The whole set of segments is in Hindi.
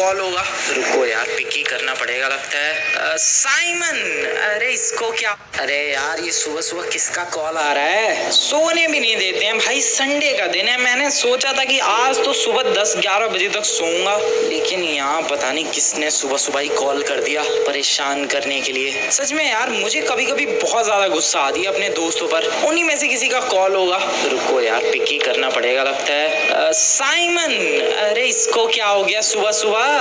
कॉल होगा, रुको यार पिक ही करना पड़ेगा लगता है। साइमन, अरे इसको क्या, अरे यार ये सुबह सुबह किसका कॉल आ रहा है? सोने भी नहीं देते हैं भाई, संडे का दिन है। मैंने सोचा था कि आज तो सुबह 10-11 बजे तक सोऊंगा, लेकिन यहाँ पता नहीं किसने सुबह सुबह ही कॉल कर दिया परेशान करने के लिए। सच में यार मुझे कभी कभी बहुत ज्यादा गुस्सा आती है अपने दोस्तों पर, उन्हीं में से किसी का कॉल होगा, रुको यार पिक ही करना पड़ेगा लगता है। साइमन, अरे इसको क्या हो गया सुबह सुबह?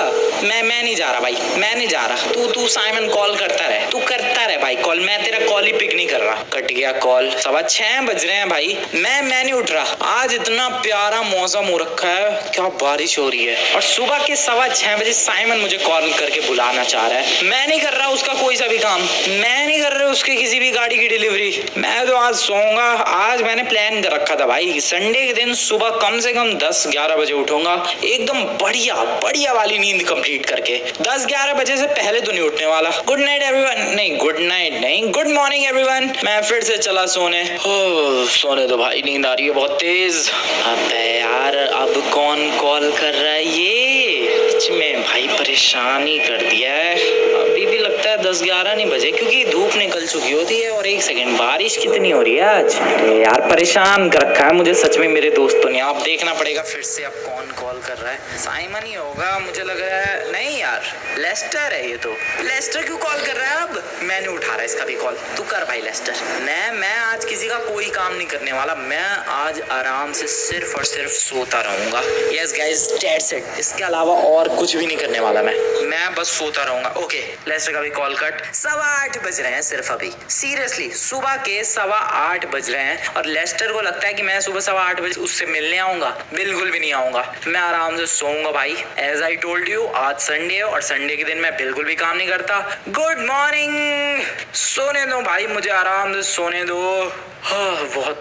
मैं नहीं जा रहा भाई, मैं नहीं जा रहा। तू साइमन कॉल करता रहे, तू करता रहे भाई कॉल, मैं तेरा कॉल ही पिक नहीं कर रहा। कट गया कॉल। 6:15 बज रहे हैं भाई, मैं नहीं उठ रहा। आज इतना प्यारा मौसम हो रखा है, क्या बारिश हो रही है, और सुबह के 6:15 बजे साइमन मुझे कॉल करके बुलाना चाह रहा है। मैं नहीं कर रहा उसका कोई सा भी काम, मैं नहीं कर रहा उसके किसी भी गाड़ी की डिलीवरी। मैं तो आज सोऊंगा। आज मैंने प्लान कर रखा था भाई, संडे के दिन सुबह कम से कम 10-11 बजे उठूंगा, एकदम बढ़िया बढ़िया वाली नींद कंप्लीट करके। 10-11 बजे से पहले तो नहीं उठने वाला। गुड नाइट एवरीवन, नहीं गुड नाइट नहीं, गुड मॉर्निंग एवरीवन। मैं फिर से चला सोने। सोने तो भाई, नींद आ रही है बहुत तेज। अबे यार अब कौन कॉल कर रहा है? ये सच में भाई परेशान ही कर दिया है। अभी भी लगता है 10-11 नहीं बजे, क्योंकि धूप निकल चुकी होती है। और एक सेकंड, बारिश कितनी हो रही है आज? अरे यार परेशान कर रखा है मुझे सच में मेरे दोस्तों ने। आप देखना पड़ेगा फिर से अब कौन कॉल कर रहा है। साइमन ही होगा मुझे लग रहा है। नहीं यार, लेस्टर है ये तो। लेस्टर क्यों कॉल कर रहा है अब? मैं नहीं उठा रहा इसका भी कॉल, तू कर भाई लेस्टर। मैं आज किसी का कोई काम नहीं करने वाला। मैं आज आराम से सिर्फ और सिर्फ सोता रहूंगा। Yes guys, that's it. इसके अलावा और कुछ भी नहीं करने वाला मैं बस सोता रहूंगा। ओके, लेस्टर का भी कॉल कट। 8:15 बज रहे हैं सिर्फ अभी। सीरियसली सुबह के 8:15 बज रहे हैं, और लेस्टर को लगता है कि मैं सुबह 8:15 बजे उससे मिलने आऊंगा। बिल्कुल भी नहीं आऊंगा, मैं आराम से सोऊंगा भाई। एज आई टोल्ड यू, आज संडे है, और संडे के दिन मैं बिल्कुल भी काम नहीं करता। Good morning. सोने दो भाई, मुझे आराम से सोने दो। बहुत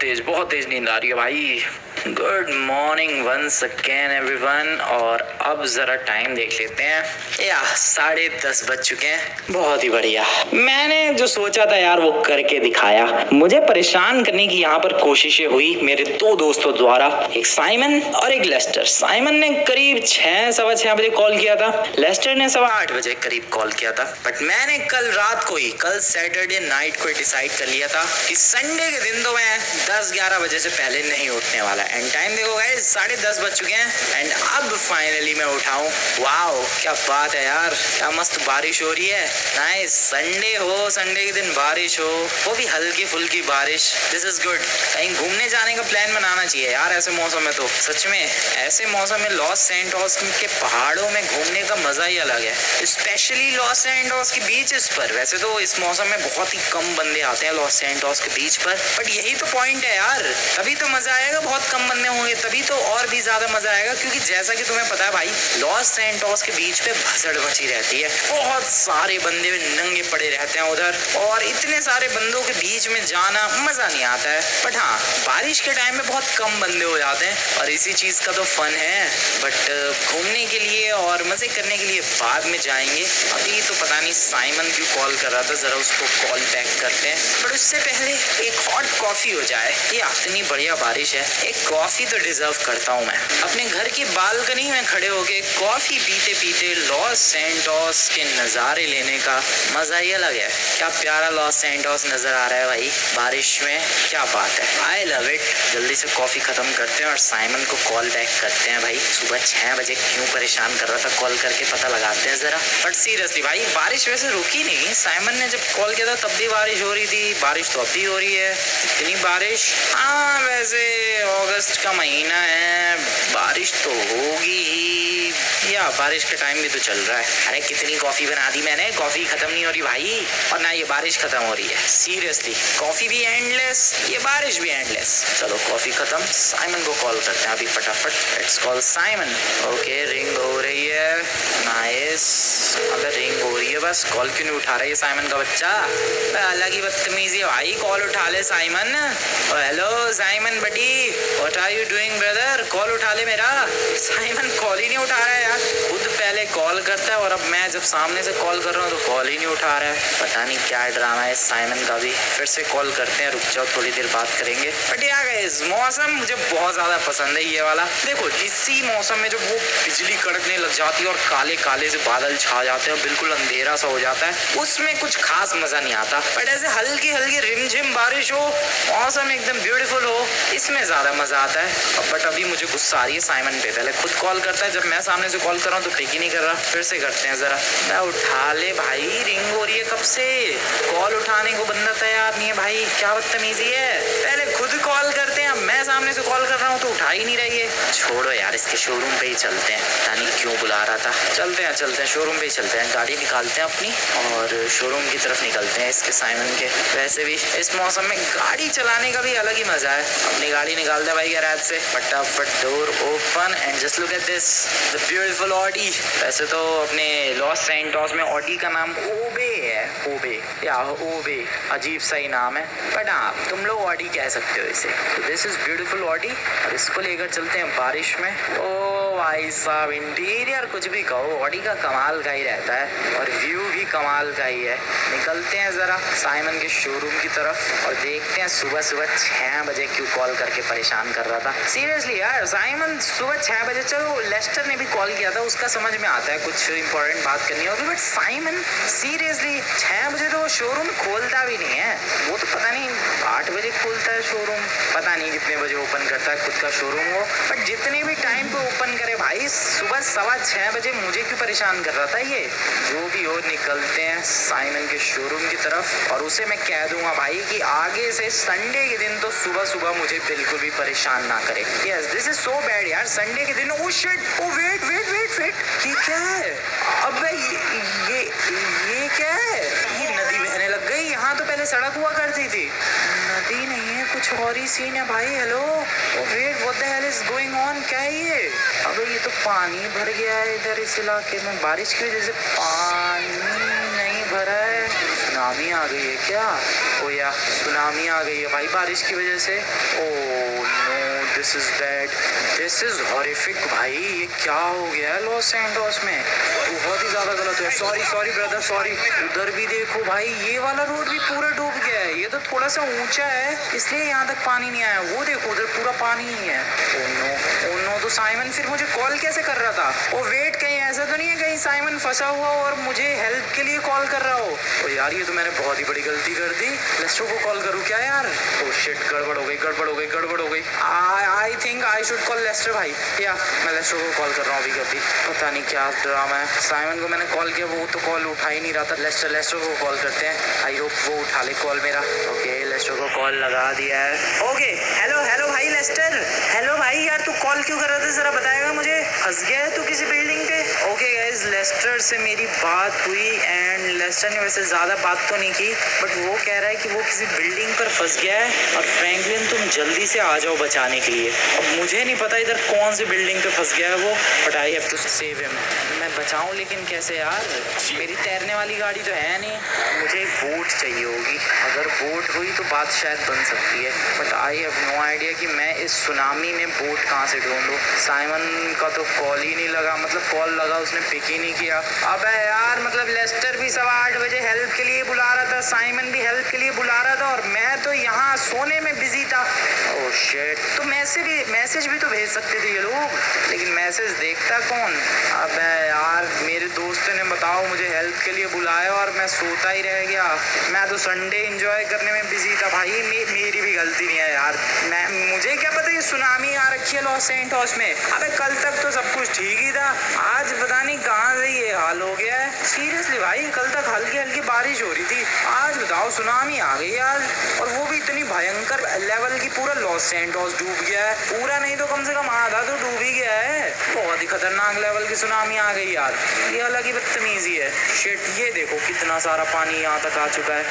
तेज नींद आ रही है भाई। Good morning once again everyone. और अब जरा टाइम देख लेते हैं। या 10:30 बज चुके हैं। बहुत ही बढ़िया। मैंने जो सोचा था यार वो करके दिखाया। मुझे परेशान करने की यहाँ पर कोशिशें हुई मेरे 2 दोस्तों द्वारा, एक साइमन और एक लेस्टर। साइमन ने करीब 6-6:15 बजे कॉल किया था, लेस्टर ने 8:15 बजे करीब कॉल किया था। बट मैंने कल रात को ही, कल सैटरडे नाइट को डिसाइड कर लिया था कि संडे के दिन तो मैं 10-11 बजे से पहले नहीं उठने वाला। एंड टाइम देखो गाइस, 10:30 बज चुके हैं। एंड अब फाइनली मैं उठाऊं। वाओ क्या बात है यार, क्या मस्त बारिश हो रही है। नाइस, संडे हो, संडे के दिन बारिश हो, वो भी हल्की फुल्की बारिश। This is good. कहीं घूमने जाने का प्लान बनाना चाहिए यार ऐसे मौसम में तो। सच में ऐसे मौसम में लॉस सैंटोस के पहाड़ों में घूमने का मजा ही अलग है, स्पेशली लॉस सैंटोस के बीचेस पर। वैसे तो इस मौसम में बहुत ही कम बंदे आते हैं लॉस सैंटोस के बीच पर, बट यही तो पॉइंट है यार, तभी तो मजा आएगा। बहुत कम बंदे होंगे तभी तो और भी ज्यादा मजा आएगा, क्योंकि जैसा कि तुम्हें पता है भाई, लॉस सैंटोस के बीच पे भसड़ मची रहती है। बहुत सारे बंदे नंगे पड़े रहते हैं उधर, और इतने सारे बंदों के बीच में जाना मजा नहीं आता है। बट हाँ, बारिश के टाइम में बहुत कम बंदे हो जाते हैं, और इसी चीज का तो फन है। बट घूमने के लिए और मजे करने के लिए बाद में जाएंगे। अभी तो पता नहीं साइमन क्यों कॉल कर रहा था, जरा उसको कॉल बैक करते हैं। बट उससे पहले एक हॉट कॉफी हो जाए। ये इतनी बढ़िया बारिश है, एक कॉफी तो डिजर्व करता हूँ मैं। अपने घर की बालकनी में खड़े होके कॉफी पीते पीते लॉस सैंटोस के नज़ारे लेने का मजा ही अलग है। क्या प्यारा लॉस सैंटोस नजर आ रहा है भाई बारिश में, क्या बात है। I love it. जल्दी से कॉफी खत्म करते हैं और साइमन को कॉल बैक करते हैं भाई। सुबह 6 बजे क्यों परेशान कर रहा था, कॉल करके पता लगाते हैं जरा। बट सीरियसली भाई, बारिश वैसे रुकी नहीं। साइमन ने जब कॉल किया था तब भी बारिश हो रही थी, बारिश तो अब भी हो रही है। इतनी बारिश, हाँ वैसे अगस्त का महीना है, बारिश तो होगी ही, या बारिश का टाइम भी तो चल रहा है। अरे कितनी कॉफी बना दी मैंने, कॉफी खत्म नहीं हो रही भाई, और ना ये बारिश खत्म हो रही है। सीरियसली कॉफी भी एंडलेस, ये बारिश भी एंडलेस। चलो कॉफी खत्म, साइमन को कॉल करते हैं अभी फटाफट। Let's call Simon. Okay, ring हो रही है। नाइस। अगर रिंग हो रही है बस, कॉल क्यों नहीं उठा रहा है साइमन का बच्चा? अलग ही बदतमीजी है भाई, कॉल उठा ले Simon. Hello Simon buddy, what are you doing brother? Call उठा ले मेरा। साइमन कॉल ही नहीं उठा रहा है यार, खुद पहले कॉल करता है और अब मैं जब सामने से कॉल कर रहा हूँ तो कॉल ही नहीं उठा रहा है। पता नहीं क्या ड्रामा है साइमन का भी। फिर से कॉल करते हैं, रुक जाओ थोड़ी देर बात करेंगे। बट यार गाइस मौसम मुझे बहुत ज्यादा पसंद है ये वाला। देखो इसी मौसम में जब वो बिजली कड़कने लग जाती है और काले काले से बादल छा जाते हैं, बिल्कुल अंधेरा सा हो जाता है, उसमें कुछ खास मजा नहीं आता। बट ऐसे हल्की हल्की रिमझिम बारिश हो, मौसम एकदम ब्यूटीफुल हो, इसमें ज्यादा मजा आता है। बट अभी मुझे गुस्सा आ रही है साइमन पे। पहले खुद कॉल करता है, जब मैं सामने से कॉल कर रहा हूँ तो पिक ही नहीं कर रहा। फिर से करते हैं जरा। मैं उठा ले भाई, रिंग हो रही है कब से, कॉल उठाने को बंदा तैयार नहीं है भाई, क्या बदतमीजी है। पहले खुद कॉल करते हैं, मैं सामने से कॉल कर रहा हूँ तो उठा ही नहीं रही है। छोड़ो यार, इसके शोरूम पे ही चलते हैं, पता नहीं क्यों बुला रहा था। चलते हैं शोरूम पे ही चलते हैं, गाड़ी निकालते हैं अपनी और शोरूम की तरफ निकलते हैं इसके साइमन के। वैसे भी इस मौसम में गाड़ी चलाने का भी अलग ही मजा है। अपनी गाड़ी निकालते हैं भाई गैराज से, फटाफट door open and just look at this the beautiful Audi. वैसे तो अपने लॉस सैंटोस में ऑडी का नाम ओबे है, ओबे या ओबे, अजीब सा ही नाम है, बट हाँ तुम लोग ऑडी कह सकते हो इसे। दिस इज ब्यूटीफुल ऑडी और इसको लेकर चलते हैं बारिश में। ओ भाई साहब, इंटीरियर कुछ भी कहो, ऑडी का कमाल का ही रहता है और व्यू भी कमाल का ही है। निकलते हैं जरा साइमन के शोरूम की तरफ और देखते हैं सुबह सुबह 6 बजे क्यों कॉल करके परेशान कर रहा था। सीरियसली यार, साइमन सुबह 6 बजे, चलो लेस्टर ने भी कॉल किया था, उसका समझ में आता है कुछ इंपॉर्टेंट बात करनी होगी, बट साइमन सीरियसली 6 बजे तो शोरूम खोलता भी नहीं है। वो तो पता नहीं 8 बजे खोलता है शोरूम, पता नहीं कितने बजे ओपन करता है खुद का शोरूम वो, बट जितने भी टाइम पे ओपन करे भाई, सुबह 6:15 बजे मुझे क्यों परेशान कर रहा था ये। जो भी हो, निकलते हैं साइमन के शोरूम की तरफ और उसे मैं कह दूंगा भाई कि आगे से संडे के दिन तो सुबह सुबह मुझे बिल्कुल भी परेशान ना करे। Yes, this is so bad यार, संडे के दिन। Oh shit, oh wait wait wait wait, ये क्या है? अबे ये क्या है? ये नदी बहने लग गई। यहाँ तो पहले सड़क हुआ करती थी, नदी नहीं है, कुछ और ही सीन है भाई। Hello, oh wait, what the hell is going on? क्या है ये? अबे ये तो पानी भर गया है इधर इस इलाके में, बारिश की वजह से पानी नहीं भरा है। सुनामी आ गई है क्या? ओ या सुनामी आ गई है भाई बारिश की वजह से। Oh no, this is bad, this is horrific भाई। ये क्या हो गया है लॉस सैंटोस में? बहुत ही ज्यादा गलत है। Sorry brother, sorry. उधर भी देखो भाई, ये वाला रोड भी पूरा डूब गया है। ये तो थोड़ा सा ऊंचा है इसलिए यहाँ तक पानी नहीं आया। वो देखो उधर पूरा पानी ही है। ओ नो, तो साइमन फिर मुझे कॉल कैसे कर रहा था? ओ वेट, कहीं ऐसा तो नहीं है कहीं साइमन फंसा हुआ और मुझे हेल्प के लिए कॉल कर रहा हो? ओ यार, ये तो मैंने बहुत ही बड़ी गलती कर दी। लेस्टर को कॉल करूँ क्या यार? ओ शिट, गड़बड़ हो गई। I think I should call Lester भाई। या मैं लेस्टर को कॉल कर रहा हूँ अभी। पता नहीं क्या ड्रामा है। साइमन को मैंने कॉल किया, वो तो कॉल उठा ही नहीं रहा था। लेस्टर को कॉल करते हैं, आई होप वो उठा ले कॉल मेरा। ओके, लेस्टर को कॉल लगा दिया है। ओके, हेलो भाई लेस्टर। हेलो भाई, यार तू कॉल क्यों कर रहा था, जरा बताएगा मुझे? फंस गया है तू किसी बिल्डिंग पे? ओके गाइस, लेस्टर से मेरी बात हुई एंड लेस्टर ने वैसे ज़्यादा बात तो नहीं की, बट वो कह रहा है कि वो किसी बिल्डिंग पर फंस गया है और फ्रैंकलिन तुम जल्दी से आ जाओ बचाने के लिए। अब मुझे नहीं पता इधर कौन सी बिल्डिंग पे फंस गया है वो, but I have to save him. मैं बचाऊं लेकिन कैसे यार? मेरी तैरने वाली गाड़ी तो है नहीं, मुझे एक बोट चाहिए होगी। अगर बोट हुई तो बात शायद बन सकती है, but I have no idea कि मैं इस सुनामी में बोट कहाँ से ढूंढूं। साइमन का तो कॉल ही नहीं लगा, मतलब कॉल लगा उसने पिक ही नहीं किया। अबे यार, मतलब लेस्टर भी 8:15 बजे हेल्प के लिए बुला रहा था, साइमन भी हेल्प के लिए बुला रहा था और मैं तो यहाँ सोने में बिजी था। ओह शिट, तो मैसेज भी तो भेज सकते थे ये लोग, लेकिन मैसेज देखता कौन? अबे यार, मेरे दोस्त ने बताओ मुझे हेल्प के लिए बुलाया और मैं सोता ही रह गया। मैं तो संडे एंजॉय करने में बिजी था भाई। मेरी भी गलती नहीं है यार। मुझे क्या पता ये सुनामी आ रखी है लॉस सैंटोस में। अबे कल तक तो सब कुछ ठीक ही था, आज पता नहीं कहाँ से ये हाल हो गया है। सीरियसली भाई, कल तक हल्की हल्की बारिश हो रही थी, आज बताओ सुनामी आ गई आज, और वो भी इतनी भयंकर लेवल की। पूरा लॉस सैंटोस डूब गया है, पूरा नहीं तो कम से कम आधा तो डूब ही गया है। बहुत ही खतरनाक लेवल की सुनामी आ गई यार, ये अलग ही बदतमीजी है। शिट, ये देखो कितना सारा पानी यहाँ तक आ चुका है।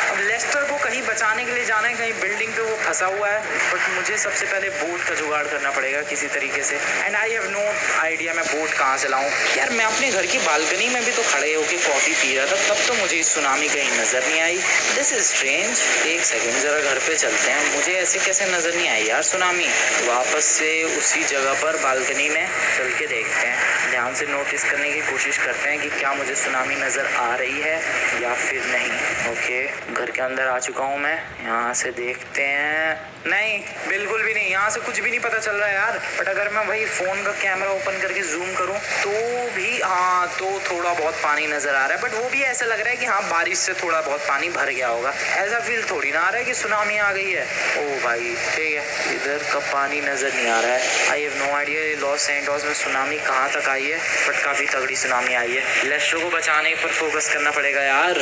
अब लेस्टर को कहीं बचाने के लिए जाना है, कहीं बिल्डिंग पे वो फंसा हुआ है, बट मुझे सबसे पहले बोट का जुगाड़ करना पड़ेगा किसी तरीके से। And I have no idea मैं बोट कहाँ से लाऊं। यार मैं अपने घर की बालकनी में भी तो खड़े होके कॉफी पी रहा था, तब तो मुझे सुनामी कहीं नजर नहीं आई। This is strange. एक सेकेंड, जरा घर पे चलते हैं। मुझे ऐसे कैसे नजर नहीं आई यार सुनामी। वापस से उसी जगह पर बालकनी में चल के देखते हैं, ध्यान से नोटिस करने की कोशिश करते हैं कि क्या मुझे सुनामी नजर आ रही है या फिर नहीं। ओके, घर के अंदर आ चुका हूँ मैं। यहाँ से देखते हैं, नहीं बिल्कुल भी नहीं, यहाँ से कुछ भी नहीं पता चल रहा है यार। बट अगर मैं भाई फोन का कैमरा ओपन करके जूम करूँ तो भी हाँ, तो थोड़ा बहुत पानी नजर आ रहा है। बट वो भी ऐसा लग रहा है कि हाँ, बारिश से थोड़ा बहुत पानी भर गया होगा। ऐसा फील थोड़ी ना आ रहा है कि सुनामी आ गई है। ओ भाई ठीक है, इधर का पानी नजर नहीं आ रहा है। I have no idea Los Santos में सुनामी कहाँ तक आई है, बट काफी तगड़ी सुनामी आई है। लेस्ट्रो को बचाने पर फोकस करना पड़ेगा यार।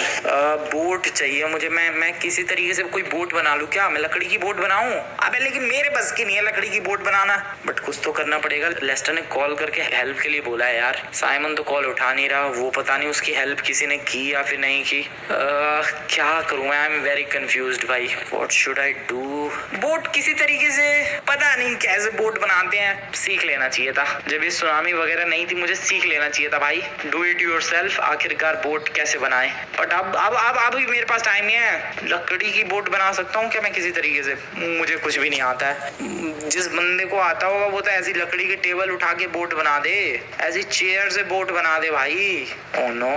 बोट चाहिए मुझे। मैं किसी तरीके से कोई बोट बना लूं क्या? मैं लकड़ी की बोट बनाऊं? अबे लेकिन मेरे बस की नहीं है लकड़ी की बोट बनाना। बट कुछ तो करना पड़ेगा। लेस्टर ने कॉल करके हेल्प के लिए बोला है यार। साइमन तो कॉल उठा नहीं रहा। वो पता नहीं उसकी हेल्प किसी ने की या फिर नहीं की। क्या करूं? आई एम वेरी कंफ्यूज्ड भाई। What should I do? Boat किसी तरीके से, पता नहीं कैसे बोट बनाते हैं, सीख लेना चाहिए था। जब ये सुनामी वगैरह नहीं थी, मुझे सीख लेना चाहिए था भाई। Do it yourself. आखिरकार बोट कैसे बनाए? बट अब मेरे पास टाइम नहीं है। लकड़ी की बोट बना सकता हूँ क्या मैं किसी तरीके से? मुझे कुछ भी नहीं आता है। जिस बंदे को आता होगा वो तो ऐसी लकड़ी की टेबल उठा के बोट बना दे, ऐसी चेयर से बोट बना दे भाई। ओह नो,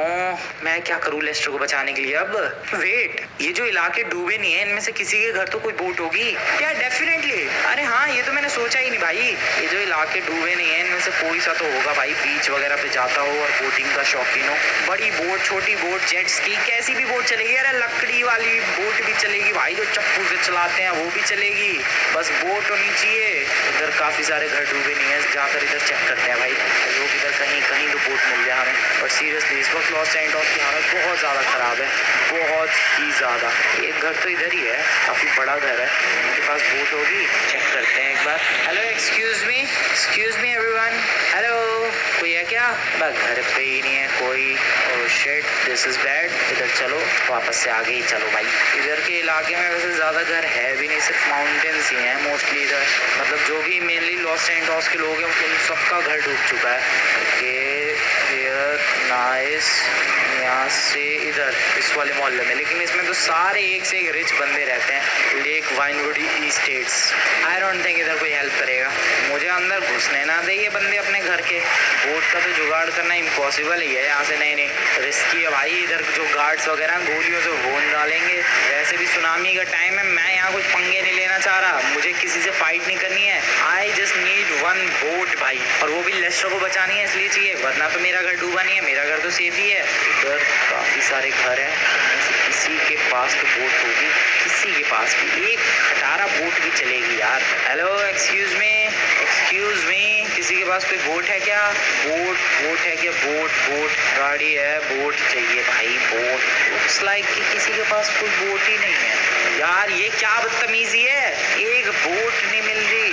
मैं क्या करूँ लेस्टर को बचाने के लिए? अब वेट, ये जो इलाके डूबे नहीं है, इनमें से किसी के घर तो कोई बोट होगी क्या? डेफिनेटली। अरे हाँ, ये तो मैंने सोचा ही नहीं भाई। ये जो इलाके डूबे नहीं है, इनमें से कोई सा तो होगा भाई, बीच वगैरह पे जाता हो और बोटिंग का शौकीन हो। बड़ी बोट, छोटी बोट, जेट स्की, कैसी भी बोट चलेगी। अरे लकड़ी वाली बोट भी चलेगी भाई, जो चप्पू से चलाते हैं, वो भी चलेगी। बस बोट होनी चाहिए। इधर काफी सारे घर डूबे नहीं है, जाकर इधर चेक करते हैं भाई। लोग इधर कहीं कहीं तो बोट मिल जाए हमें। बट सीरियसली इस वक्त लॉस सैंटोस की हालत बहुत ज़्यादा ख़राब है, बहुत ही ज़्यादा। एक घर तो इधर ही है, काफ़ी बड़ा घर है, उनके पास बोट होगी। चेक करते हैं एक बार। Hello, excuse me everyone. Hello, कोई है क्या? बस घर पे ही नहीं है कोई। Oh shit, this is bad. इधर चलो, वापस से आगे ही चलो भाई। इधर के इलाके में वैसे ज़्यादा घर है भी नहीं, सिर्फ माउंटेन्स ही हैं मोस्टली इधर। मतलब जो भी मेनली लॉस सैंटोस के लोग हैं उन सबका घर डूब चुका है। नाइस। यहाँ से इधर इस वाले मोहल्ले में, लेकिन इसमें तो सारे एक से एक रिच बंदे रहते हैं। Lake Winwood estates. I don't think इधर कोई हेल्प करेगा। मुझे अंदर घुसने ना दे ये बंदे अपने घर के। बोट का तो जुगाड़ करना इम्पॉसिबल ही है यहाँ से। नहीं, रिस्की है भाई। इधर जो गार्ड्स वगैरह गोलियों से भून डालेंगे। वैसे भी सुनामी का टाइम है, मैं यहाँ कुछ पंगे नहीं लेना चाह रहा। मुझे किसी से फाइट नहीं करनी है। I just need one boat भाई, और वो भी लेस्टर को बचानी है इसलिए चाहिए, वरना तो मेरा घर डूबा नहीं है, मेरा घर तो सेफ ही है। इधर काफ़ी सारे घर हैं, किसी के पास तो बोट होगी, किसी के पास भी। एक खटारा बोट भी चलेगी यार। हेलो, एक्सक्यूज मी, किसी के पास कोई बोट है क्या? बोट है क्या? बोट गाड़ी है, बोट चाहिए भाई, बोट। लुक्स लाइक कि किसी के पास कोई बोट ही नहीं है यार। ये क्या बदतमीजी है, एक बोट नहीं मिल रही।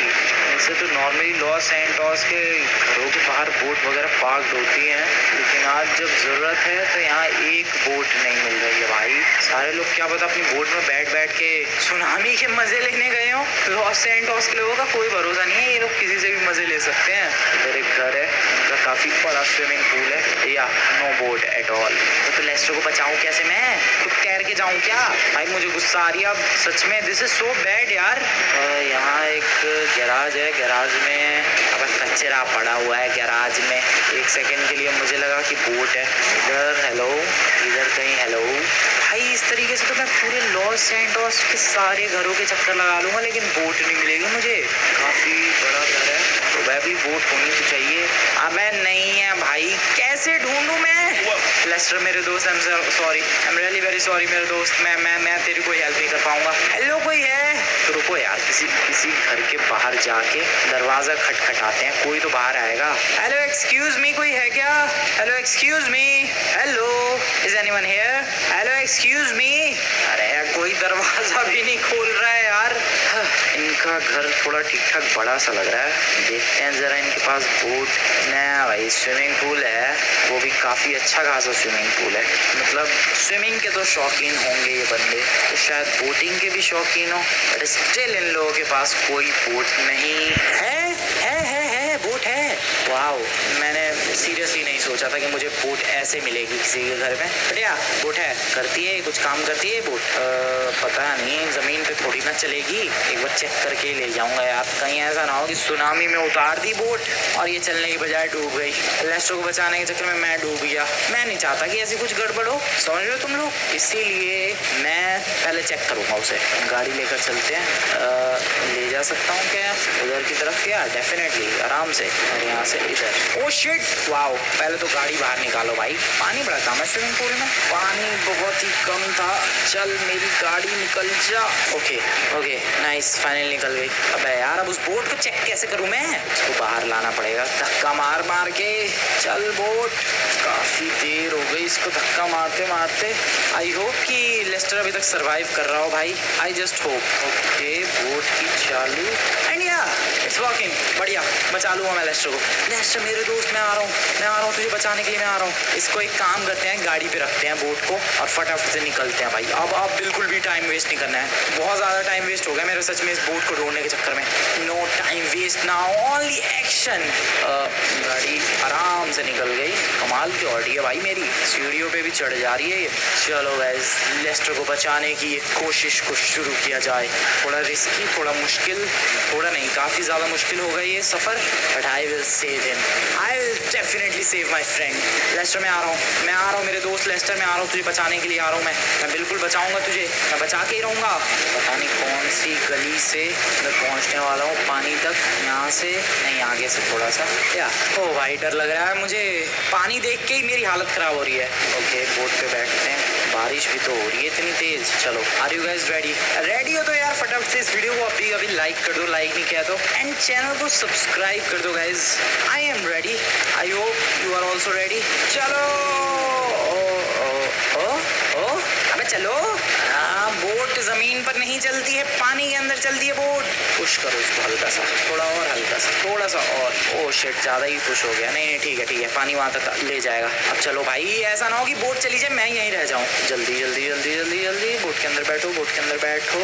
वैसे तो नॉर्मली लॉस सैंटोस के घरों के बाहर बोट वगैरह पार्क्ड होती हैं, लेकिन आज जब ज़रूरत है तो यहाँ एक बोट नहीं मिल रही है भाई। सारे लोग क्या पता अपनी बोट में बैठ के सुनामी के मज़े लेने गए हो। लॉस सैंटोस के लोगों का कोई भरोसा नहीं है, ये लोग किसी से भी मज़े ले सकते हैं। इधर एक घर है, उनका काफ़ी बड़ा स्विमिंग पूल है, या नो बोट एट ऑल। तो लेस्टर को बचाऊँ कैसे? मैं खुद तैर के जाऊँ क्या? भाई मुझे गुस्सा आ रही है अब सच में। दिस इज सो बैड यार। यहाँ एक गैराज है, गैराज में अब कचरा पड़ा हुआ है गैराज में। एक सेकंड के लिए मुझे लगा कि बोट है। इधर हेलो, इधर कहीं हेलो। भाई इस तरीके से तो मैं पूरे लॉस सैंटोस के सारे घरों के चक्कर लगा लूँगा, लेकिन बोट नहीं मिलेगी मुझे। काफ़ी बड़ा घर है तो वह भी बोट होनी तो चाहिए। अबे नहीं है भाई, कैसे ढूंढूं मैं? लेस्टर मेरे दोस्त, I am sorry, I am really very sorry मेरे दोस्त। मैं तेरी कोई हेल्प नहीं कर पाऊंगा। हेलो, कोई है तो रुको यार, किसी घर के बाहर जाके दरवाजा खटखटाते हैं, कोई तो बाहर आएगा। हेलो, एक्सक्यूज मी, कोई है क्या? Hello, excuse me, hello, is anyone here? Hello, excuse मी। अरे कोई दरवाजा भी नहीं खोल रहा है यार। इनका घर थोड़ा ठीक ठाक बड़ा सा लग रहा है। देखते हैं जरा इनके पास बोट। नया भाई स्विमिंग पूल है, वो भी काफ़ी अच्छा खासा स्विमिंग पूल है। मतलब स्विमिंग के तो शौकीन होंगे ये बंदे, तो शायद बोटिंग के भी शौकीन हो। बट स्टिल इन लोगों के पास कोई बोट नहीं है। बोट है है। वाओ, मैंने सीरियसली नहीं सोचा था कि मुझे बोट ऐसे मिलेगी किसी के घर में। बढ़िया बोट है, करती है कुछ काम, करती है बोट। पता नहीं, जमीन पे थोड़ी ना चलेगी, एक बार चेक करके ले जाऊंगा यार, कहीं ऐसा ना हो कि सुनामी में उतार दी बोट और ये चलने की बजाय डूब गई। लेस्टर को बचाने के चक्कर में मैं डूब गया। मैं नहीं चाहता कि ऐसी कुछ गड़बड़ हो, समझ रहे हो तुम लोग, इसीलिए मैं पहले चेक करूंगा उसे। गाड़ी लेकर चलते हैं। ले जा सकता हूँ क्या उधर की तरफ? यार डेफिनेटली, आराम से। और यहाँ से इधर। ओ शिट, वाओ, पहले तो गाड़ी बाहर निकालो भाई। पानी बड़ा कम है स्विमिंग पूल में, पानी बहुत ही कम था। चल मेरी गाड़ी निकल जा। ओके ओके नाइस, फाइनल निकल गई। अबे यार, अब उस बोट को चेक कैसे करूँ मैं? इसको बाहर लाना पड़ेगा धक्का मार मार के। चल बोट, काफी देर हो गई इसको धक्का मारते मारते। आई होप कि लेस्टर अभी तक सरवाइव कर रहा हो भाई, I just hope. Okay, boat की चालू एंड या इट्स वर्किंग। बढ़िया, बचा लूंगा मैं लेस्टर को। लेस्टर मेरे दोस्त, मैं आ रहा हूँ तुझे बचाने के लिए, मैं आ रहा हूँ। इसको एक काम करते हैं, गाड़ी पे रखते हैं बोट को और फटाफट से निकलते हैं भाई। अब बिल्कुल भी टाइम वेस्ट नहीं करना है, बहुत ज़्यादा टाइम वेस्ट हो गया मेरा सच में इस बोट को ढूंढने के चक्कर में। No time waste now, only action. गाड़ी आराम से निकल गई। कमाल की ऑडी है भाई मेरी, सीढ़ियों पे भी चढ़ जा रही है ये। चलो गाइस, लेस्टर को बचाने की कोशिश को शुरू किया जाए। थोड़ा रिस्की, थोड़ा मुश्किल, थोड़ा नहीं काफ़ी ज़्यादा मुश्किल होगा ये सफ़र, but I will save him, I will definitely save my friend. Leicester मैं आ रहा हूँ मेरे दोस्त लेस्टर, मैं आ रहा हूँ तुझे बचाने के लिए आ रहा हूँ मैं बिल्कुल बचाऊंगा तुझे, मैं बचा के ही रहूँगा। पता नहीं कौन सी गली से मैं पहुँचने वाला हूँ पानी तक, यहाँ से नहीं, आगे से थोड़ा सा। क्या ओ भाई, डर लग रहा है मुझे, पानी देख के ही मेरी हालत ख़राब हो रही है। ओके, बोट पे बैठते हैं, बारिश भी तो हो रही है इतनी तेज। चलो, आर यू गाइस रेडी हो तो यार फटाफट से इस वीडियो को अभी लाइक कर दो, लाइक नहीं किया तो, एंड चैनल को सब्सक्राइब कर दो guys. I am ready, I hope you are also ready. चलो ओ अबे चलो। बोट जमीन पर नहीं चलती है, पानी के अंदर चलती है बोट। पुश करो इसको हल्का सा, थोड़ा और हल्का सा, थोड़ा सा और। ओ शिट, ज़्यादा ही पुश हो गया। नहीं ठीक है, पानी वहाँ तक ले जाएगा। अब चलो भाई, ऐसा ना हो कि बोट चली जाए मैं यहीं रह जाऊँ। जल्दी जल्दी जल्दी जल्दी जल्दी बोट के अंदर बैठो, बोट के अंदर बैठो।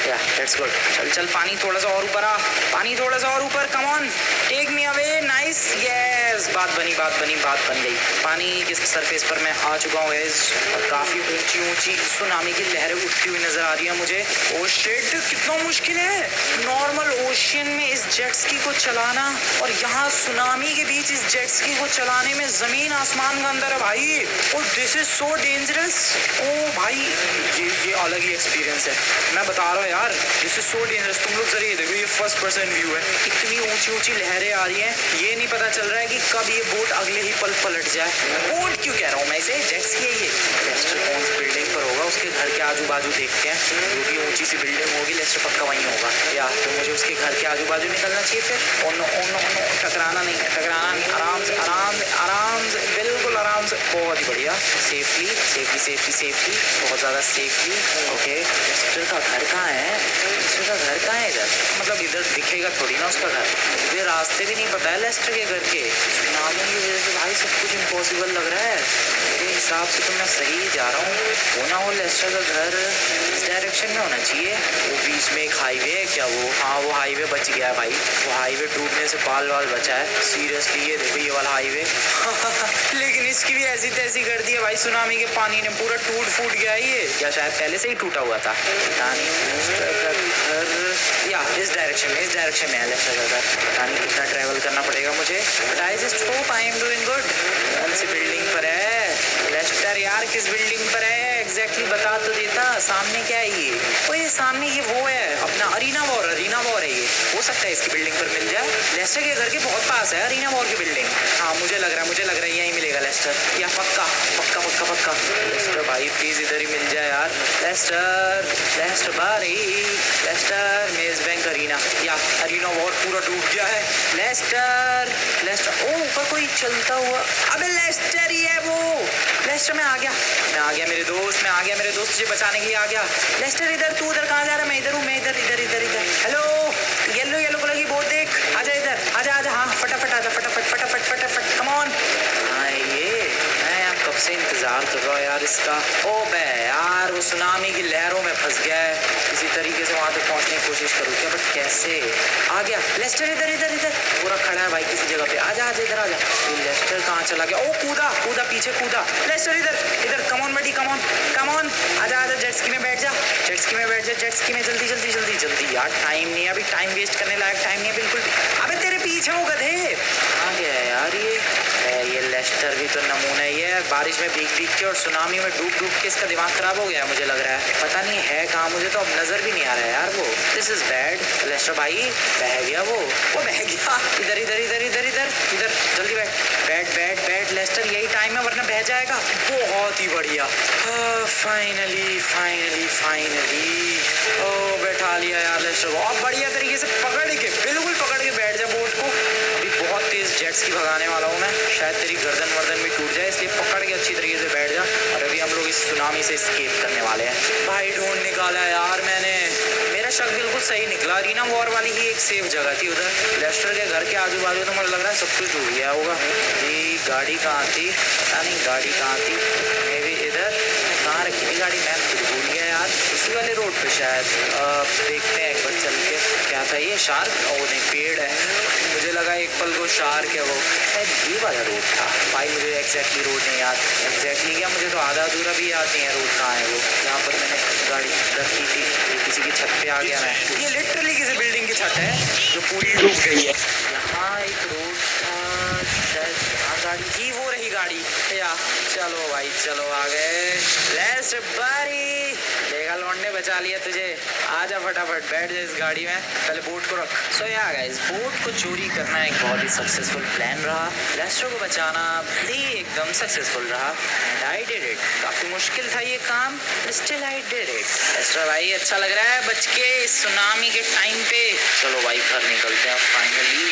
या दैट्स गुड। चल पानी थोड़ा सा और ऊपर आ, पानी थोड़ा सा और ऊपर, come on take me away. Nice, yes, बात बन गई। पानी के सरफेस पर मैं आ चुका हूँ गाइस, और काफ़ी ऊंची सुनामी की लहरें उठती हुई नजर आ रही है मुझे। ओ शिट, कितना मुश्किल है नॉर्मल ओशियन में इस जेट स्की को चलाना, और यहाँ सुनामी के बीच इस जेट स्की को चलाने में जमीन आसमान का अंदर है भाई। ओ दिस इज सो डेंजरस। ओ भाई, ये अलग ही एक्सपीरियंस है, मैं बता रहा हूँ यार, दिस इज सो डेंजरस। तुम लोग जरा ये देखो, ये फर्स्ट पर्सन व्यू है, इतनी ऊंची लहरें आ रही हैं, ये नहीं पता चल रहा है कि कब ये बोट अगले ही पल पलट जाए। बोट क्यों कह रहा हूँ मैं इसे, जेट स्की है ये। लेस्टर कौन सी बिल्डिंग पर होगा, उसके घर के आजू बाजू देखते हैं, जो भी ऊंची सी बिल्डिंग होगी लेस्टर पक्का वहीं होगा। या तो मुझे उसके घर के आजू बाजू निकलना चाहिए फिर। ओ नो, टकराना नहीं, आराम से बिल्कुल आराम से, बहुत ही बढ़िया। सेफली, बहुत ज़्यादा सेफली। ओके, लेस्टर का घर कहाँ है? इधर, मतलब इधर दिखेगा थोड़ी ना उसका घर, मुझे रास्ते भी नहीं पता है लेस्टर के घर के। सुनामी की वजह से भाई सब कुछ इम्पॉसिबल लग रहा है। मेरे हिसाब से तो मैं सही जा रहा हूँ, वो ना हो लेस्टर का घर इस डायरेक्शन में होना चाहिए। वो बीच में एक हाईवे है क्या? वो हाँ, वो हाईवे बच गया है भाई, वो हाईवे डूबने से बाल बचा है। सीरियसली, ये देखो ये वाला हाईवे लेकिन इसकी भी ऐसी तैसी कर दी है भाई, सुनामी के पानी ने पूरा टूट फूट गया है ये, या शायद पहले से ही टूटा हुआ था, पता नहीं। या इस डायरेक्शन में है लेस्टर का घर। पता नहीं कितना ट्रैवल करना पड़ेगा मुझे, but I just hope I am doing good. कौन सी बिल्डिंग पर है लेस्टर यार, किस बिल्डिंग पर है एग्जैक्टली बता तो देता। सामने क्या है ये? ओ ये सामने ये वो है अपना अरीना वॉर है ये। हो सकता है इसकी बिल्डिंग पर मिल जाए, लेस्टर के घर के बहुत पास है अरीना वॉर की बिल्डिंग। हाँ, मुझे लग रहा है यहीं मिलेगा लेस्टर, या पक्का। लेस्टर भाई प्लीज इधर ही मिल जाए यार। लेस्टर भाई, लेस्टर मेज बैंक अरीना, या अरीना वॉर पूरा डूब गया है। लेस्टर ओ ऊपर कोई चलता हुआ, अबे लेस्टर ही है वो। लेस्टर मैं आ गया मेरे दोस्त, तुझे बचाने के लिए आ गया। लेस्टर इधर, तू उधर कहाँ जा रहा है? मैं इधर हूँ, इधर। हेलो, येलो कलर की बोट देख, आजा इधर, आजा। हाँ फटाफट आजा, फटाफट कम ऑन। हाँ, ये मैं कब से इंतजार कर रहा हूँ यार इसका। ओ बे यार, वो सुनामी की लहरों में फंस गया है। किसी तरीके से वहां तक पहुंचने की कोशिश करूँ क्या, बट कैसे? आ गया लेस्टर, इधर इधर इधर पूरा खड़ा है भाई किसी जगह पे। आजा आजा इधर आजा। ये लेस्टर कहाँ चला गया? ओ कूदा कूदा, पीछे कूदा। लेस्टर इधर इधर, come on buddy, come on come on, आजा आजा, जेट स्की में बैठ जा, जेट स्की में बैठ जा, जेट स्की में, जल्दी जल्दी जल्दी जल्दी। यार टाइम नहीं है अभी, टाइम वेस्ट करने लायक टाइम नहीं है बिल्कुल भी। अबे तेरे पीछे हो गधे। कहाँ गया है यार ये लेस्टर भी तो नमूना ही है। बारिश में भीग भीग के और सुनामी में डूब डूब के इसका दिमाग खराब हो गया है मुझे लग रहा है। पता नहीं है कहाँ, मुझे तो अब नजर भी नहीं आ रहा है यार वो। This is bad. लेस्टर भाई बह गया, वो बह गया। इधर इधर इधर इधर इधर इधर, जल्दी बैठ बैठ बैठ बैठ लेस्टर, यही टाइम है वरना बह जाएगा। बहुत ही बढ़िया, फाइनली फाइनली फाइनली ओ बैठा लिया यार लेस्टर को। अब बढ़िया तरीके से पकड़ के, बिल्कुल पकड़ के बैठ जा बोट को। अभी बहुत तेज जेट्स की भगाने वाला हूँ मैं, शायद तेरी गर्दन वर्दन भी टूट जाए, इसलिए पकड़ के अच्छी तरीके से बैठ जा। और अभी हम लोग इस सुनामी से एस्केप करने वाले हैं। भाई ढूंढ निकाला यार मैंने, मेरा शक बिल्कुल सही निकला। रीना वॉर वाली ही एक सेफ जगह थी उधर लेस्टर के घर के आजू बाजू। तो मुझे लग रहा है सब कुछ डूब गया होगा जी। गाड़ी कहाँ थी पता नहीं, गाड़ी कहाँ थी, मे भी इधर। कहाँ रखी थी गाड़ी, मैं खुद भूल गया यार। इसी वाले रोड पे शायद। देखते हैं एक बार चल के। क्या था ये, शार्क? ओ नहीं, पेड़ है। मुझे लगा एक पल को शार्क है वो, शायद ये वाला रोड था भाई। मुझे एग्जैक्टली रोड नहीं याद, एग्जैक्टली क्या, मुझे तो आधा अधूरा भी याद नहीं है रोड कहाँ है वो, जहाँ पर मैंने गाड़ी रखी थी। ये किसी की छत पे आ गया मैं। ये लिटरली किसी बिल्डिंग की छत है जो पूरी डूब गई है। यहाँ एक रोड था शायद, यहाँ गाड़ी थी, वो रही गाड़ी या। चलो भाई चलो, आ गए। लेट्स बारी, देखा लौंडे बचा लिया तुझे। आजा फटाफट बैठ जा इस गाड़ी में, पहले बोट को रख। सो या गाइस, बोट को चोरी करना एक बहुत ही सक्सेसफुल प्लान रहा। लेस्टर को बचाना भी एकदम सक्सेसफुल रहा एंड आई डिड इट। काफी मुश्किल था ये काम, still I did it. Lester भाई अच्छा लग रहा है बच के इस सुनामी के टाइम पे। चलो भाई घर निकलते हैं फाइनली।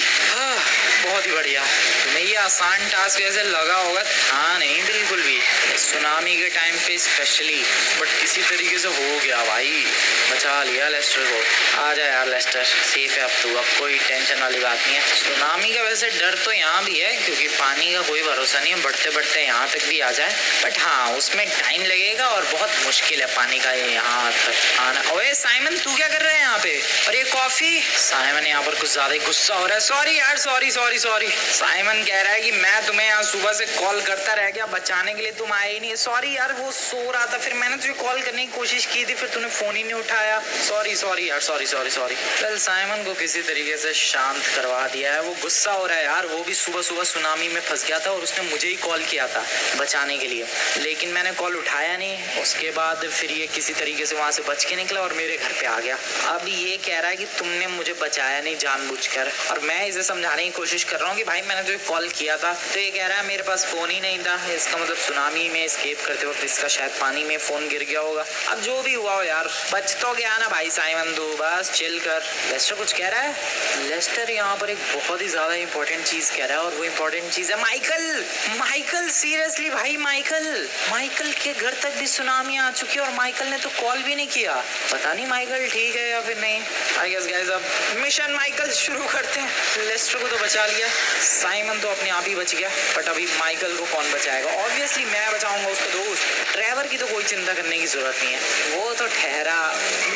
बहुत ही बढ़िया। तुम्हें ये आसान टास्क जैसे लगा होगा, हाँ नहीं बिल्कुल भी, सुनामी के टाइम पे स्पेशली, बट किसी तरीके से हो गया भाई, बचा लिया लेस्टर को। आ जा यार लेस्टर, सेफ है अब तू, अब कोई टेंशन वाली बात नहीं है। सुनामी का वैसे डर तो यहाँ भी है क्योंकि पानी का कोई भरोसा नहीं है, बढ़ते बढ़ते यहाँ तक भी आ जाए, बट हाँ उसमें टाइम लगेगा और बहुत मुश्किल है पानी का यहाँ तक आना। ओए साइमन तू क्या कर रहा है यहाँ पे? और ये कॉफी? साइमन यहाँ पर कुछ ज्यादा ही गुस्सा हो रहा है। सॉरी यार, सॉरी सॉरी सॉरी। साइमन कह रहा है कि मैं तुम्हें यहाँ सुबह से कॉल करता रह गया, बचाने के लिए तुम आए ही नहीं। सॉरी यार, वो सो रहा था, फिर मैंने तुझे कॉल करने की कोशिश की थी, फिर तूने फोन ही नहीं उठाया। सॉरी सॉरी यार, सॉरी सॉरी सॉरी। कल साइमन को किसी तरीके से शांत करवा दिया है, वो गुस्सा हो रहा है यार। वो भी सुबह सुबह सुनामी में फंस गया था और उसने मुझे ही कॉल किया था बचाने के लिए, लेकिन मैंने कॉल उठाया नहीं। उसके बाद फिर ये किसी तरीके से वहां से बच के निकला और मेरे घर पे आ गया। अब ये कह रहा है कि तुमने मुझे बचाया नहीं जानबूझकर, और मैं इसे समझाने की कोशिश कर रहा हूँ कि भाई मैंने तुझे कॉल किया था। तो ये कह रहा है मेरे पास फोन ही नहीं था। इसका मतलब सुनामी में एस्केप करते वक्त इसका शायद पानी में फोन गिर गया होगा। अब जो भी हुआ हो यार, बच तो गया ना भाई साइमन, तू बस चिल कर। लेस्टर कुछ कह रहा है। लेस्टर यहाँ पर एक बहुत ही ज्यादा इंपॉर्टेंट चीज कह रहा है, और वो इंपॉर्टेंट चीज है माइकल। माइकल सीरियसली भाई, माइकल के घर तक भी सुनामी आ चुकी है और माइकल ने तो कॉल भी नहीं किया। पता नहीं माइकल ठीक है या फिर नहीं। आई गेस गाइस अब मिशन माइकल शुरू करते हैं। लेस्टर को तो बचा लिया, साइमन तो अपने आप ही बच गया, बट अभी माइकल को कौन बचाएगा? ऑब्वियसली मैं बचाऊंगा उसका दोस्त। ट्रेवर की तो कोई चिंता करने की जरूरत नहीं है, वो तो ठहरा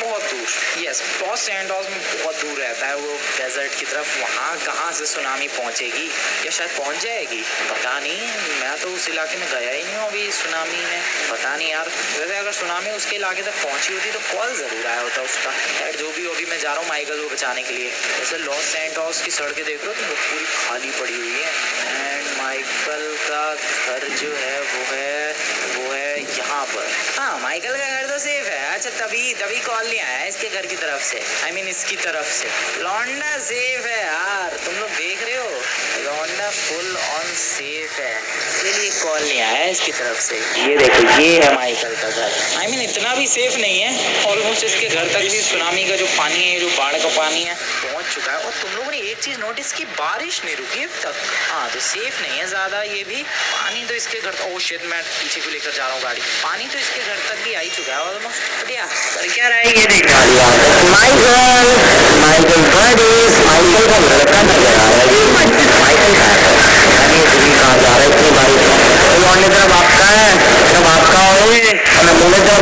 बहुत दूर। यस, लॉस सैंटोस में बहुत दूर रहता है वो, डेजर्ट की तरफ। वहाँ कहाँ से सुनामी पहुँचेगी, या शायद पहुँच जाएगी, पता नहीं। मैं तो उस इलाके में गया ही नहीं हूँ अभी सुनामी में, पता नहीं यार। वैसे अगर सुनामी उसके इलाके तक पहुँची होती तो कॉल जरूर आया होता उसका। यार जो भी होगी, मैं जा रहा हूँ माइकल को बचाने के लिए। जैसे लॉस सैंटोस की सड़कें देख लो तो पूरी खाली पड़ी हुई है, एंड माइकल का घर जो है वो है यहाँ पर। हाँ माइकल का घर तो सेफ है। अच्छा तभी कॉल नहीं आया इसके घर की तरफ से, आई मीन इसकी तरफ से। लौंडा सेफ है यार, तुम लोग देख रहे हो, लौंडा फुल ऑन सेफ है, इसलिए कॉल नहीं आया इसकी तरफ से। ये देखो, ये है माइकल का घर। आई मीन इतना भी सेफ नहीं है, ऑलमोस्ट इसके घर तक भी सुनामी का जो पानी है, जो बाढ़ का पानी है, पहुंच चुका है। और तुम लोगों ने एक चीज नोटिस की, बारिश नहीं रुकी अब तक। हाँ तो सेफ नहीं है ज्यादा ये भी। पानी तो इसके घर, ओह शिट, मैं पीछे को लेकर जा रहा हूँ गाड़ी। पानी तो इसके घर तक भी आ ही चुका है ऑलमोस्ट। बढ़िया, कर क्या रहा है ये देख। माइकल का लौंडे तरफ आपका है।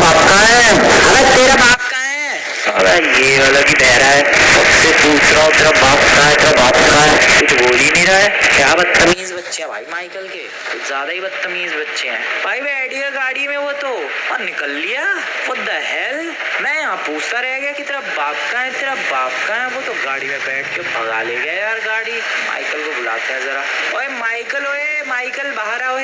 बाप कहाँ है? अबे तेरा बाप कहाँ है? अबे ये अलग ही बह रहा है, सबसे पूछ रहा हूँ तेरा बाप कहाँ है, तेरा बाप कहाँ है, कुछ बोल ही नहीं रहा है। क्या बदतमीज बच्चे हैं भाई माइकल के, कुछ ज्यादा ही बदतमीज बच्चे हैं भाई। बैठिए गाड़ी में वो तो, और निकल लिया। What the hell? मैं यहाँ पूछता रह गया कि तेरा बाप कहाँ है, तेरा बाप कहाँ है, वो तो गाड़ी में बैठ के भगा ले गया यार गाड़ी। माइकल को बुलाते हैं जरा। ओए माइकल, ओए माइकल बाहर आओ।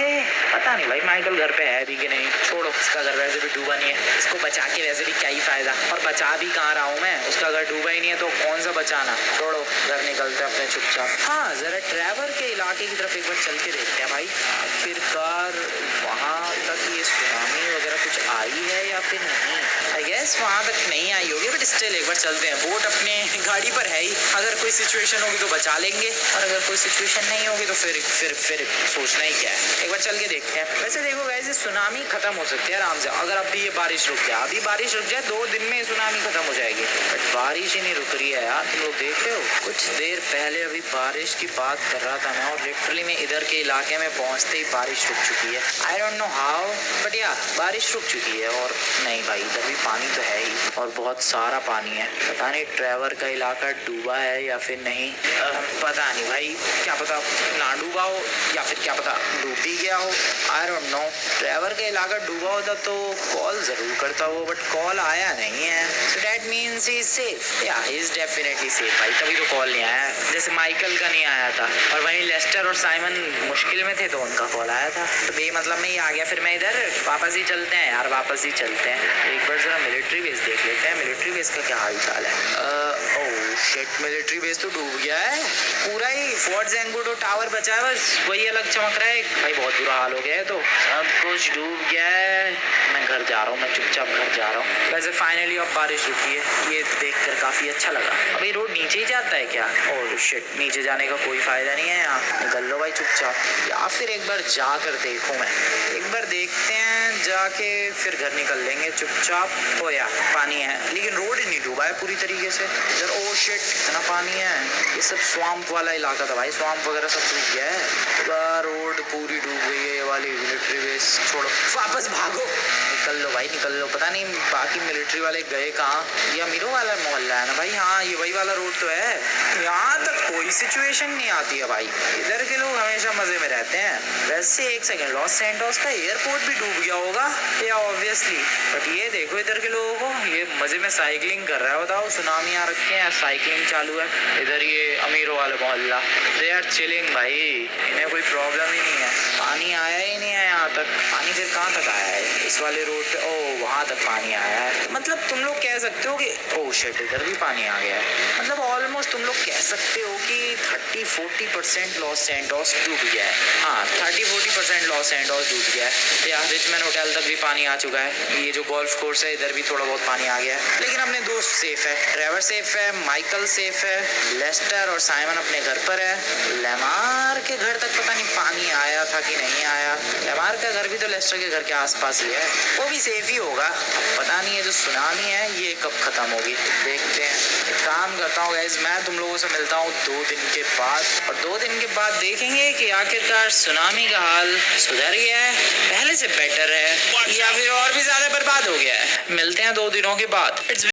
पता नहीं भाई माइकल घर पे है भी कि नहीं, छोड़ो, इसका घर वैसे भी डूबा नहीं है, इसको बचा के वैसे भी क्या ही फायदा, और बचा भी कहाँ रहा हूँ मैं, उसका घर डूबा ही नहीं है तो कौन सा बचाना, छोड़ो, घर निकलते अपने चुपचाप। हाँ, जरा ट्रैवर के इलाके की तरफ एक बार चल के देखते हैं भाई, आखिरकार वहाँ तक ये सुनामी वगैरह कुछ आई है या फिर नहीं। आई गेस वहाँ तक नहीं आई होगी, बट स्टिल एक बार चलते हैं। बोट अपने गाड़ी पर है ही, अगर कोई सिचुएशन होगी तो बचा लेंगे, और अगर कोई सिचुएशन नहीं होगी तो फिर सोचना ही क्या है। एक बार चल के देखते हैं। वैसे देखो गाइस, ये सुनामी खत्म हो सकती है आराम से, अगर अभी ये बारिश रुक जाए। अभी बारिश रुक जाए 2 दिन में ये सुनामी खत्म हो जाएगी, बट बारिश ही नहीं रुक रही है यार। तुम लोग देख रहे हो, कुछ देर पहले अभी बारिश की बात कर रहा था मैं, और लिटरली में इधर के इलाके में पहुंचते ही बारिश रुक चुकी है। I don't know how, but या बारिश रुक चुकी है। और नहीं भाई, इधर भी पानी तो है ही, और बहुत सारा पानी है। पता नहीं ट्रैवर का इलाका डूबा है या फिर नहीं, पता नहीं भाई, क्या पता ना डूबा हो, या फिर क्या पता डूब भी गया हो। I don't know. ट्रैवर का इलाका डूबा होता तो कॉल जरूर करता वो, बट कॉल आया नहीं है, so that means he is safe. या ही इज डेफिनेटली सेफ भाई, तभी तो कॉल नहीं आया। जैसे माइकल का नहीं आया था, और वहीं लेस्टर और साइमन मुश्किल में थे तो उनका कॉल आया था, तो बेमतलब में ही आ गया। फिर मैं इधर वापस ही चलते हैं यार, वापस ही चलते हैं। एक बार जरा मिलिट्री बेस देख लेते हैं, मिलिट्री बेस का क्या हाल चाल है। ओह शिट, मिलिट्री बेस तो डूब गया है पूरा ही। फोर्ट ज़ैंगुडो टावर बचा है बस, वही अलग चमक रहा है भाई। बहुत बुरा हाल हो गया है, तो सब कुछ डूब गया है। मैं घर जा रहा हूँ, मैं चुपचाप घर जा रहा हूँ। वैसे फाइनली अब बारिश रुकी है, ये देखकर काफी अच्छा लगा। अब ये रोड नीचे ही जाता है क्या? ओह शिट, नीचे जाने का कोई फायदा नहीं है यहाँ, निकल लो भाई चुपचाप। या फिर एक बार जाकर देखूं मैं, एक बार देखते हैं जाके, फिर घर निकल लेंगे चुपचाप। ओ यार पानी है, लेकिन रोड ही नहीं डूबा है पूरी तरीके से इधर। ओ शिट, इतना पानी है। ये सब स्वाम्प वाला इलाका था भाई, स्वाम्प वगैरह सब डूब गया है। रोड पूरी डूब गई है। ये वाली मिलिट्री बेस छोड़ो, वापस भागो, निकल लो भाई निकल लो। पता नहीं बाकी मिलिट्री वाले गए कहाँ। ये अमीरों वाला मोहल्ला है ना भाई, हाँ ये वही वाला रोड तो है। यहाँ तक कोई सिचुएशन नहीं आती है भाई, इधर के लोग हमेशा मजे में रहते हैं। वैसे एक सेकंड, लॉस सैंटोस का एयरपोर्ट भी डूब गया होगा या ऑब्वियसली, बट ये देखो इधर के लोगों को, ये मजे में साइकिलिंग कर रहा है। बताओ, सुनामी आ रखे हैं, साइकिलिंग चालू है। इधर ये अमीरों वाला मोहल्ला, दे आर चिलिंग भाई, इन्हें कोई प्रॉब्लम ही नहीं है। पानी आया ही नहीं है यहाँ तक। पानी फिर कहाँ तक आया है? इस वाले रोड पे, ओ वहाँ तक पानी आया है। मतलब तुम लोग कह सकते हो कि ओ शिट, इधर भी पानी आ गया है। मतलब ऑलमोस्ट तुम लोग कह सकते हो कि 30-40% लॉस सैंटोस डूब गया है। हाँ 30-40% लॉस सैंटोस डूब गया है। या रिचमंड होटल तक भी पानी आ चुका है। ये जो गोल्फ कोर्स है इधर भी थोड़ा बहुत पानी आ गया है, लेकिन अपने दोस्त सेफ है, ट्रेवर सेफ है, माइकल सेफ है, लेस्टर और साइमन अपने घर पर है। लेमार के घर तक पता नहीं पानी आया था कि नहीं आया। लेमार का घर भी तो लेस्टर के घर के आसपास ही है, वो भी सेफ ही होगा। पता नहीं है जो सुनामी है ये कब खत्म होगी, देखते हैं। एक काम करता हूँ गाइस, मैं तुम लोगों से मिलता हूँ 2 दिन के बाद, और 2 दिन के बाद देखेंगे कि आखिरकार सुनामी का हाल सुधर गया है, पहले से बेटर है, या फिर और भी ज्यादा बर्बाद हो गया है। मिलते हैं 2 दिनों के बाद।